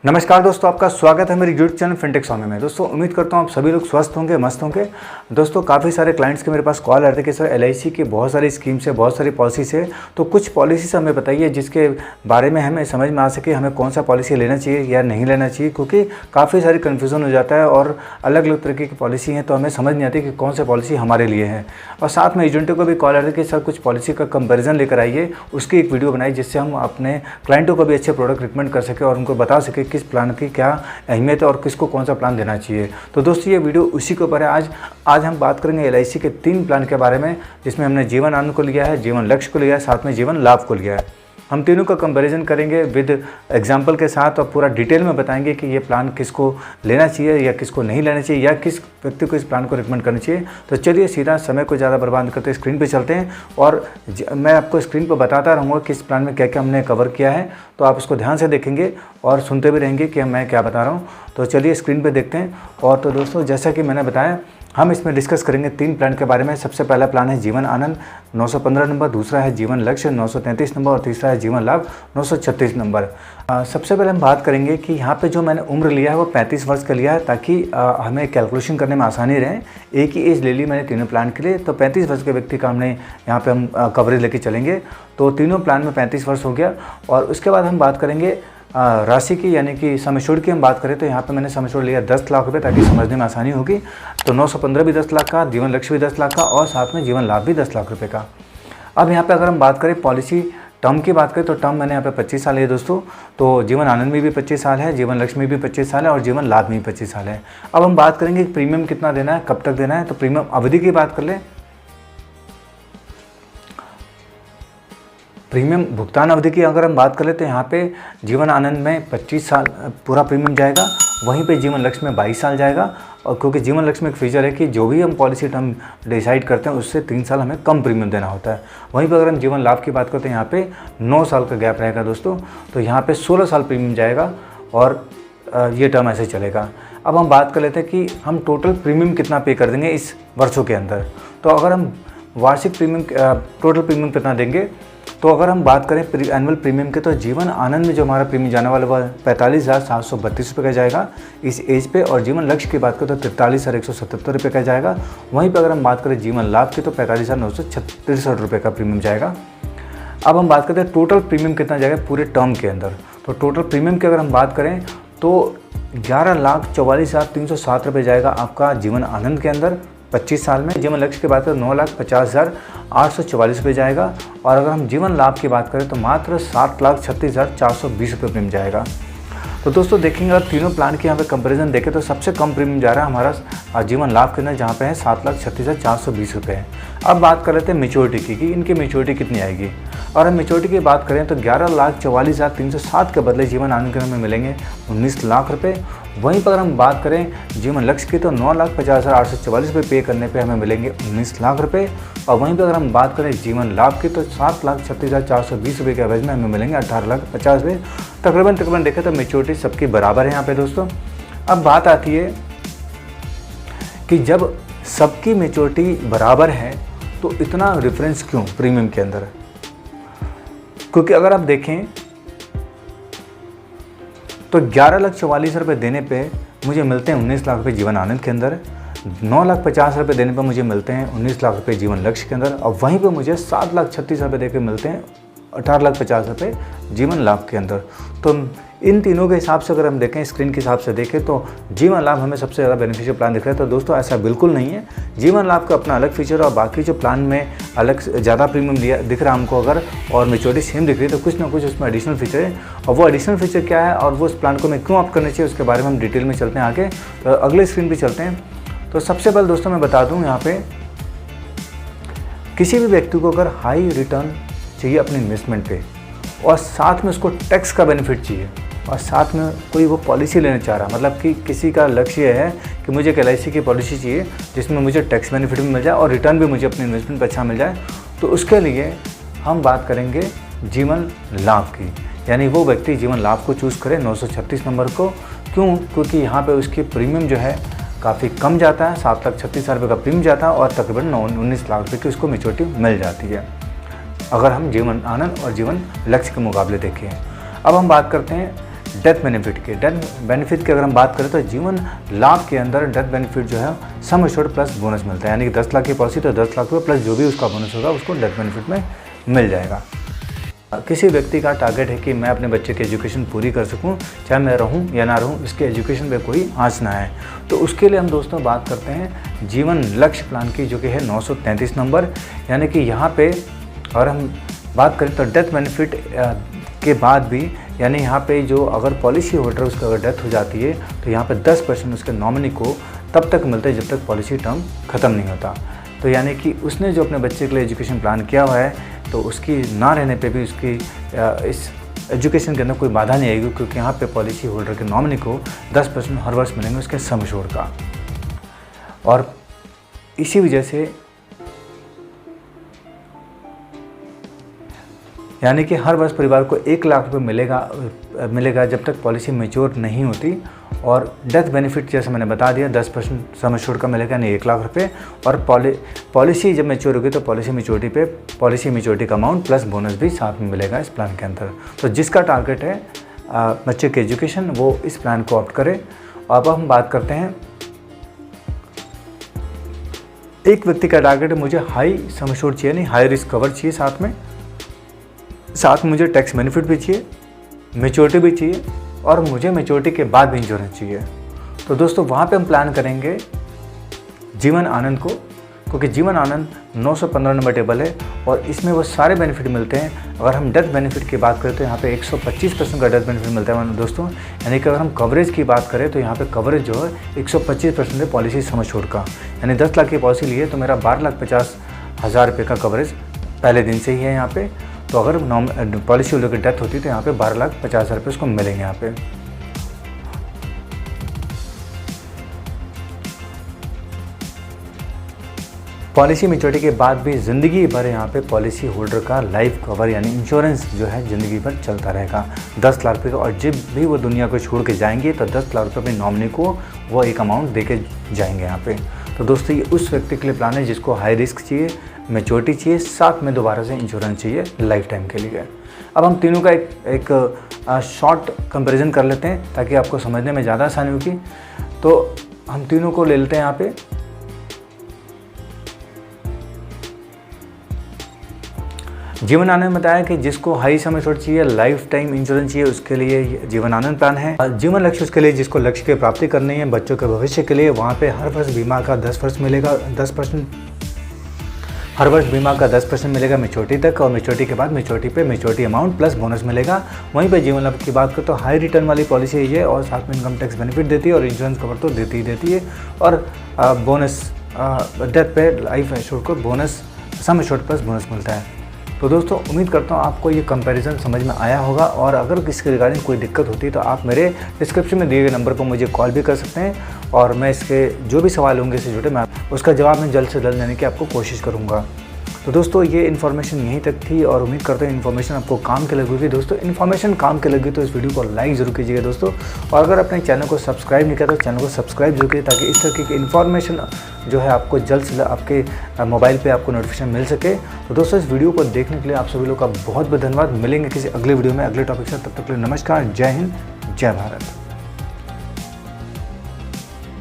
नमस्कार दोस्तों, आपका स्वागत है मेरे यूट्यूब चैनल फिनटेक स्वामी में। दोस्तों उम्मीद करता हूँ आप सभी लोग स्वस्थ होंगे, मस्त होंगे। दोस्तों काफ़ी सारे क्लाइंट्स के मेरे पास कॉल आ रहे थे कि सर LIC की बहुत सारी स्कीम्स है, बहुत सारी पॉलिसीज है, तो कुछ पॉलिसीज हमें बताइए जिसके बारे में हमें समझ में आ सके हमें कौन सा पॉलिसी लेना चाहिए या नहीं लेना चाहिए, क्योंकि काफ़ी सारी कन्फ्यूज़न हो जाता है और अलग अलग तरीके की पॉलिसी हैं तो हमें समझ नहीं आती कि कौन सा पॉलिसी हमारे लिए है। और साथ में एजेंटों को भी कॉल आ रहे थे कि सर कुछ पॉलिसी का कंपेरिजन लेकर आइए, उसकी एक वीडियो बनाई जिससे हम अपने क्लाइंटों को भी अच्छे प्रोडक्ट रिकमेंड कर सकें और उनको बता सकें किस प्लान की क्या अहमियत है और किसको कौन सा प्लान देना चाहिए। तो दोस्तों ये वीडियो उसी के ऊपर है। आज हम बात करेंगे LIC के 3 प्लान के बारे में, जिसमें हमने जीवन आनंद को लिया है, जीवन लक्ष्य को लिया है, साथ में जीवन लाभ को लिया है। हम तीनों का कंपैरिजन करेंगे विद एग्जाम्पल के साथ और पूरा डिटेल में बताएंगे कि ये प्लान किसको लेना चाहिए या किसको नहीं लेना चाहिए या किस व्यक्ति को इस प्लान को रिकमेंड करना चाहिए। तो चलिए सीधा समय को ज़्यादा बर्बाद करते स्क्रीन पे चलते हैं और मैं आपको स्क्रीन पर बताता रहूँगा कि इस प्लान में क्या क्या हमने कवर किया है, तो आप इसको ध्यान से देखेंगे और सुनते भी रहेंगे कि मैं क्या बता रहा हूँ। तो चलिए स्क्रीन पर देखते हैं। और तो दोस्तों जैसा कि मैंने बताया हम इसमें डिस्कस करेंगे 3 प्लान के बारे में। सबसे पहला प्लान है जीवन आनंद 915 नंबर, दूसरा है जीवन लक्ष्य 933 नंबर और तीसरा है जीवन लाभ 936 नंबर। सबसे पहले हम बात करेंगे कि यहाँ पे जो मैंने उम्र लिया है वो 35 वर्ष का लिया है ताकि हमें कैलकुलेशन करने में आसानी रहे। एक ही एज ले ली मैंने तीनों प्लान के लिए, तो 35 वर्ष के व्यक्ति का हमने यहाँ पे हम कवरेज लेके चलेंगे। तो तीनों प्लान में 35 वर्ष हो गया। और उसके बाद हम बात करेंगे राशि की, यानी कि सम एश्योर्ड की हम बात करें तो यहाँ पे मैंने सम एश्योर्ड लिया 10 लाख रुपए ताकि समझने में आसानी होगी। तो 915 भी 10 लाख का, जीवन लक्ष्य भी 10 लाख का और साथ में जीवन लाभ भी 10 लाख रुपए का। अब यहाँ पे अगर हम बात करें पॉलिसी टर्म की बात करें तो टर्म मैंने यहाँ पे 25 साल है दोस्तों। तो जीवन आनंद में भी 25 साल है, जीवन लक्ष्य में भी 25 साल है और जीवन लाभ में भी 25 साल है। अब हम बात करेंगे प्रीमियम कितना देना है, कब तक देना है। तो प्रीमियम अवधि की बात कर लें। प्रीमियम भुगतान अवधि की अगर हम बात करें तो यहाँ पे जीवन आनंद में 25 साल पूरा प्रीमियम जाएगा, वहीं पे जीवन लक्ष्य में 22 साल जाएगा। और क्योंकि जीवन लक्ष्य में एक फीचर है कि जो भी हम पॉलिसी टर्म डिसाइड करते हैं उससे 3 साल हमें कम प्रीमियम देना होता है। वहीं पर अगर हम जीवन लाभ की बात करते हैं यहाँ पे 9 साल का गैप रहेगा दोस्तों, तो यहाँ पे 16 साल प्रीमियम जाएगा और ये टर्म ऐसे चलेगा। अब हम बात कर लेते हैं कि हम टोटल प्रीमियम कितना पे कर देंगे इस वर्षों के अंदर। तो अगर हम वार्षिक प्रीमियम टोटल प्रीमियम कितना देंगे, तो अगर हम बात करें एनुअल प्रीमियम के तो जीवन आनंद में जो हमारा प्रीमियम जाने वाला वह 45,732 रुपये का जाएगा इस एज पे। और जीवन लक्ष्य की बात करें तो 43,177 रुपये का जाएगा। वहीं पर अगर हम बात करें जीवन लाभ की तो 45,963 रुपये का प्रीमियम जाएगा। अब हम बात करते हैं टोटल प्रीमियम कितना जाएगा पूरे टर्म के अंदर। तो टोटल प्रीमियम की अगर हम बात करें तो 11,44,307 रुपये जाएगा आपका जीवन आनंद के अंदर 25 साल में। जीवन लक्ष्य की बात करें 9,50,844 रुपये जाएगा। और अगर हम जीवन लाभ की बात करें तो मात्र 7,36,420 रुपये प्रीमियम जाएगा। तो दोस्तों देखेंगे अगर तीनों प्लान के यहाँ पे कंपैरिजन देखें तो सबसे कम प्रीमियम जा रहा है हमारा जीवन लाभ के अंदर, जहाँ पे है 7,36,420 रुपये। अब बात कर लेते हैं मेच्योरिटी की कि इनकी मेच्योरिटी कितनी आएगी। और हम मेच्योरिटी की बात करें तो 11,44,307 के बदले जीवन आनंद के हमें मिलेंगे 19 लाख रुपये। वहीं पर अगर हम बात करें जीवन लक्ष्य की तो 9,50,844 रुपये पे करने पे हमें मिलेंगे 19 लाख रुपये। और वहीं पर अगर हम बात करें जीवन लाभ की तो 7,36,420 रुपये के एवरेज में हमें मिलेंगे 18,50,000 रुपये। तकरीबन देखें तो मेच्योरिटी सबकी बराबर है यहाँ पे दोस्तों। अब बात आती है कि जब सबकी मेच्योरिटी बराबर है तो इतना डिफरेंस क्यों प्रीमियम के अंदर। क्योंकि अगर आप देखें तो 11,44,000 रुपये देने पे मुझे मिलते हैं 19 लाख रुपये जीवन आनंद के अंदर, 9,50,000 रुपये देने पर मुझे मिलते हैं 19 लाख रुपये जीवन लक्ष्य के अंदर, और वहीं पे मुझे 7,36,000 रुपये देकर मिलते हैं 18,50,000 रुपये जीवन लाभ के अंदर। तो इन तीनों के हिसाब से अगर हम देखें, स्क्रीन के हिसाब से देखें तो जीवन लाभ हमें सबसे ज़्यादा बेनिफिशियल प्लान दिख रहा है। तो दोस्तों ऐसा बिल्कुल नहीं है। जीवन लाभ का अपना अलग फीचर और बाकी जो प्लान में अलग ज़्यादा प्रीमियम दिया दिख रहा है हमको अगर, और मेच्योरिटी सेम दिख रही है, तो कुछ ना कुछ उसमें एडिशनल फीचर है। और वो एडिशनल फीचर क्या है और वो उस प्लान को मैं क्यों ऑप्ट करना चाहिए उसके बारे में हम डिटेल में चलते हैं आगे। तो अगले स्क्रीन पर चलते हैं। तो सबसे पहले दोस्तों मैं बता दूँ यहाँ पे किसी भी व्यक्ति को अगर हाई रिटर्न चाहिए अपने इन्वेस्टमेंट पे और साथ में उसको टैक्स का बेनिफिट चाहिए और साथ में कोई वो पॉलिसी लेना चाह रहा, मतलब कि किसी का लक्ष्य है कि मुझे एक LIC की पॉलिसी चाहिए जिसमें मुझे टैक्स बेनिफिट भी मिल जाए और रिटर्न भी मुझे अपने इन्वेस्टमेंट पर अच्छा मिल जाए, तो उसके लिए हम बात करेंगे जीवन लाभ की। यानी वो व्यक्ति जीवन लाभ को चूज़ करे 936 नंबर को। क्यों? क्योंकि यहाँ पर उसकी प्रीमियम जो है काफ़ी कम जाता है, 7,36,000 रुपये का प्रीमियम जाता है और तकरीबन 19 लाख रुपये की उसको मेच्योरिटी मिल जाती है अगर हम जीवन आनंद और जीवन लक्ष्य के मुकाबले देखें। अब हम बात करते हैं डेथ बेनिफिट की। डेथ बेनिफिट की अगर हम बात करें तो जीवन लाभ के अंदर डेथ बेनिफिट जो है सम एश्योर्ड प्लस बोनस मिलता है, यानी कि 10 लाख की पॉलिसी तो 10 लाख रुपये प्लस जो भी उसका बोनस होगा उसको डेथ बेनिफिट में मिल जाएगा। किसी व्यक्ति का टारगेट है कि मैं अपने बच्चे की एजुकेशन पूरी कर सकूं, चाहे मैं रहूं या ना रहूं, इसके एजुकेशन पे कोई आँच ना आए, तो उसके लिए हम दोस्तों बात करते हैं जीवन लक्ष्य प्लान की, जो कि है 933 नंबर। यानी कि यहाँ पे और हम बात करें तो डेथ बेनिफिट के बाद भी, यानी यहाँ पे जो अगर पॉलिसी होल्डर उसका अगर डेथ हो जाती है तो यहाँ पे 10% उसके नॉमिनी को तब तक मिलता है जब तक पॉलिसी टर्म ख़त्म नहीं होता। तो यानी कि उसने जो अपने बच्चे के लिए एजुकेशन प्लान किया हुआ है तो उसकी ना रहने पे भी उसकी इस एजुकेशन के अंदर कोई बाधा नहीं आएगी, क्योंकि यहाँ पे पॉलिसी होल्डर के नॉमिनी को 10% हर वर्ष मिलेंगे उसके सम एश्योर्ड का। और इसी वजह से यानी कि हर वर्ष परिवार को 1 लाख रुपए मिलेगा जब तक पॉलिसी मैच्योर नहीं होती। और डेथ बेनिफिट जैसे मैंने बता दिया 10% सम एश्योर्ड का मिलेगा, यानी 1 लाख रुपए। और पॉलिसी जब मैच्योर होगी तो पॉलिसी मैच्योरिटी का अमाउंट प्लस बोनस भी साथ में मिलेगा इस प्लान के अंदर। तो जिसका टारगेट है बच्चे की एजुकेशन, वो इस प्लान को ऑप्ट करे। अब हम बात करते हैं, एक व्यक्ति का टारगेट है मुझे हाई सम एश्योर्ड चाहिए, नहीं हाई रिस्क कवर चाहिए, साथ में मुझे टैक्स बेनिफिट भी चाहिए, मैच्योरिटी भी चाहिए, और मुझे मैच्योरिटी के बाद भी इंश्योरेंस चाहिए। तो दोस्तों वहाँ पे हम प्लान करेंगे जीवन आनंद को, क्योंकि जीवन आनंद 915 नंबर टेबल है और इसमें वो सारे बेनिफिट मिलते हैं। अगर हम डेथ बेनिफिट की बात करें तो यहाँ पे 125% का डेथ बेनिफिट मिलता है दोस्तों। यानी कि अगर हम कवरेज की बात करें तो यहाँ पे कवरेज जो है 125% है पॉलिसी सम एश्योर्ड का। यानी 10 लाख की पॉलिसी ली है तो मेरा 12,50,000 रुपये का कवरेज पहले दिन से ही है यहाँ पे। तो अगर पॉलिसी होल्डर की डेथ होती है तो यहाँ पे 12,50,000 रुपये उसको मिलेंगे यहाँ पे। पॉलिसी मैच्योरिटी के बाद भी ज़िंदगी भर यहाँ पे पॉलिसी होल्डर का लाइफ कवर यानी इंश्योरेंस जो है ज़िंदगी भर चलता रहेगा 10 लाख रुपये का। और जब भी वो दुनिया को छोड़ के जाएंगे तो 10 लाख रुपये अपनी नॉमिनी को वो एक अमाउंट दे के जाएंगे यहाँ पे। तो दोस्तों ये उस व्यक्ति के लिए प्लान है जिसको हाई रिस्क चाहिए, मैच्योरिटी चाहिए, साथ में दोबारा से इंश्योरेंस चाहिए लाइफ टाइम के लिए। अब हम तीनों का एक शॉर्ट कंपैरिजन कर लेते हैं ताकि आपको समझने में ज़्यादा आसानी होगी। तो हम तीनों को ले लेते हैं यहाँ पे। जीवन आनंद में बताया कि जिसको हाई सम एश्योर्ड चाहिए, लाइफ टाइम इंश्योरेंस चाहिए, उसके लिए जीवन आनंद प्लान है। जीवन लक्ष्य उसके लिए जिसको लक्ष्य की प्राप्ति करनी है बच्चों के भविष्य के लिए, वहाँ पे हर वर्ष बीमा का 10% मिलेगा, 10% हर वर्ष बीमा का 10% मिलेगा मैच्योरिटी तक। और मैच्योरिटी के बाद मैच्योरिटी अमाउंट प्लस बोनस मिलेगा। वहीं पे जीवन लाभ की बात करें तो हाई रिटर्न वाली पॉलिसी है ये, और साथ में इनकम टैक्स बेनिफिट देती है और इंश्योरेंस कवर तो देती ही देती है। और बोनस डेथ पे लाइफ एश्योर्ड को bonus sum assured plus bonus मिलता है। तो दोस्तों उम्मीद करता हूँ आपको ये कंपैरिजन समझ में आया होगा। और अगर किसके रिगार्डिंग कोई दिक्कत होती है तो आप मेरे डिस्क्रिप्शन में दिए गए नंबर पर मुझे कॉल भी कर सकते हैं, और मैं इसके जो भी सवाल होंगे इससे जुड़े मैं उसका जवाब मैं जल्द से जल्द देने की आपको कोशिश करूँगा। तो दोस्तों ये इन्फॉर्मेशन यहीं तक थी और उम्मीद करते हैं इन्फॉर्मेशन आपको काम के लगी होगी। दोस्तों इन्फॉर्मेशन काम के लगी तो इस वीडियो को लाइक जरूर कीजिएगा दोस्तों। और अगर अपने चैनल को सब्सक्राइब नहीं किया तो चैनल को सब्सक्राइब जरूर कीजिए ताकि इस तरह की इन्फॉर्मेशन जो है आपको जल्द से जल्द आपके मोबाइल पे आपको नोटिफिकेशन मिल सके। तो दोस्तों इस वीडियो को देखने के लिए आप सभी लोग का बहुत बहुत धन्यवाद। मिलेंगे किसी अगले वीडियो में अगले टॉपिक से, तब तक के लिए नमस्कार, जय हिंद, जय भारत।